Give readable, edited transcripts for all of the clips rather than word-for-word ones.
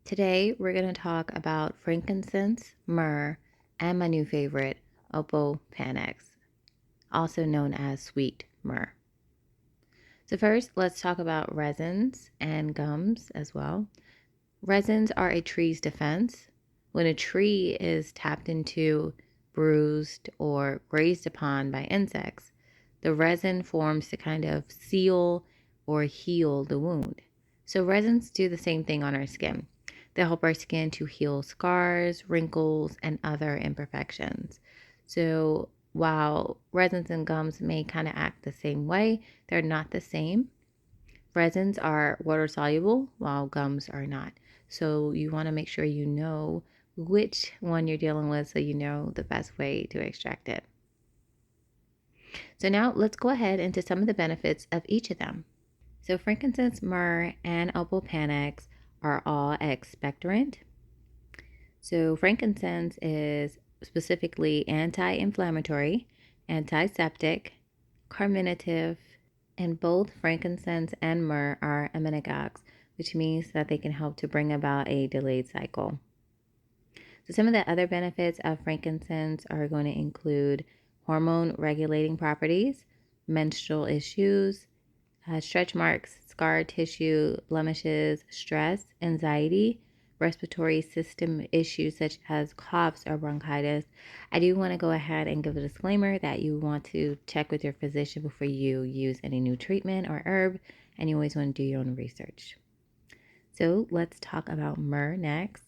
Today, we're going to talk about frankincense, myrrh, and my new favorite, Opopanax, also known as sweet myrrh. So first, let's talk about resins and gums as well. Resins are a tree's defense. When a tree is tapped into, bruised, or grazed upon by insects, the resin forms to kind of seal or heal the wound. So resins do the same thing on our skin. They help our skin to heal scars, wrinkles, and other imperfections. So while resins and gums may kind of act the same way, they're not the same. Resins are water soluble while gums are not. So you want to make sure you know which one you're dealing with so you know the best way to extract it. So now let's go ahead into some of the benefits of each of them. So frankincense, myrrh, and opopanax are all expectorant. So frankincense is specifically anti-inflammatory, antiseptic, carminative, and both frankincense and myrrh are emmenagogues, which means that they can help to bring about a delayed cycle. So some of the other benefits of frankincense are going to include hormone regulating properties, menstrual issues, stretch marks, scar tissue, blemishes, stress, anxiety, respiratory system issues such as coughs or bronchitis. I do want to go ahead and give a disclaimer that you want to check with your physician before you use any new treatment or herb, and you always want to do your own research. So let's talk about myrrh next.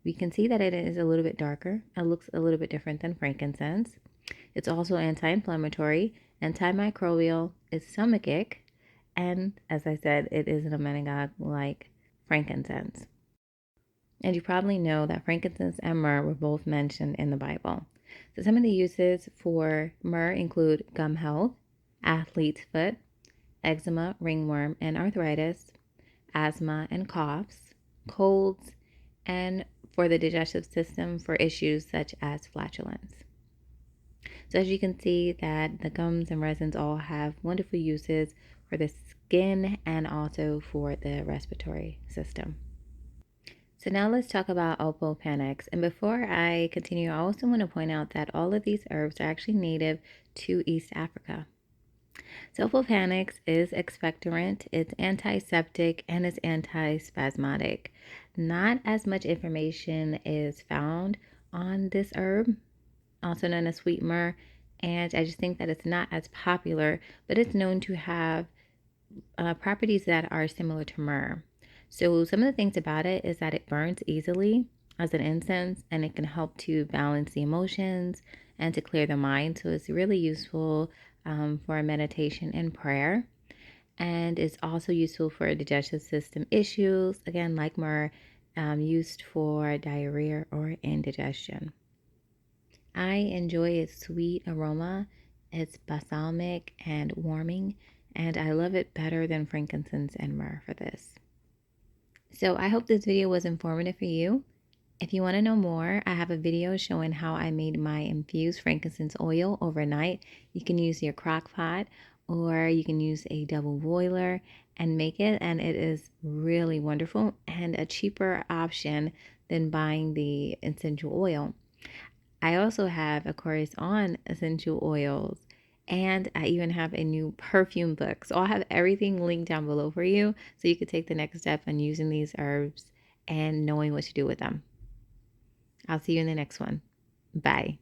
We can see that it is a little bit darker. It looks a little bit different than frankincense. It's also anti-inflammatory, antimicrobial, it's stomachic, and as I said, it is an emmenagogue like frankincense. And you probably know that frankincense and myrrh were both mentioned in the Bible. So some of the uses for myrrh include gum health, athlete's foot, eczema, ringworm, and arthritis, asthma and coughs, colds, and for the digestive system for issues such as flatulence. So as you can see that the gums and resins all have wonderful uses for the skin and also for the respiratory system. So now let's talk about Opopanax. And before I continue, I also want to point out that all of these herbs are actually native to East Africa. So Opopanax is expectorant, it's antiseptic, and it's antispasmodic. Not as much information is found on this herb, also known as sweet myrrh, and I just think that it's not as popular, but it's known to have properties that are similar to myrrh. So some of the things about it is that it burns easily as an incense, and it can help to balance the emotions and to clear the mind. So it's really useful for meditation and prayer. And it's also useful for digestive system issues, again, like myrrh, used for diarrhea or indigestion. I enjoy its sweet aroma. It's balsamic and warming, and I love it better than frankincense and myrrh for this. So I hope this video was informative for you. If you want to know more, I have a video showing how I made my infused frankincense oil overnight. You can use your crock pot or you can use a double boiler and make it, and it is really wonderful and a cheaper option than buying the essential oil. I also have a course on essential oils, and I even have a new perfume book. So I'll have everything linked down below for you so you could take the next step in using these herbs and knowing what to do with them. I'll see you in the next one. Bye.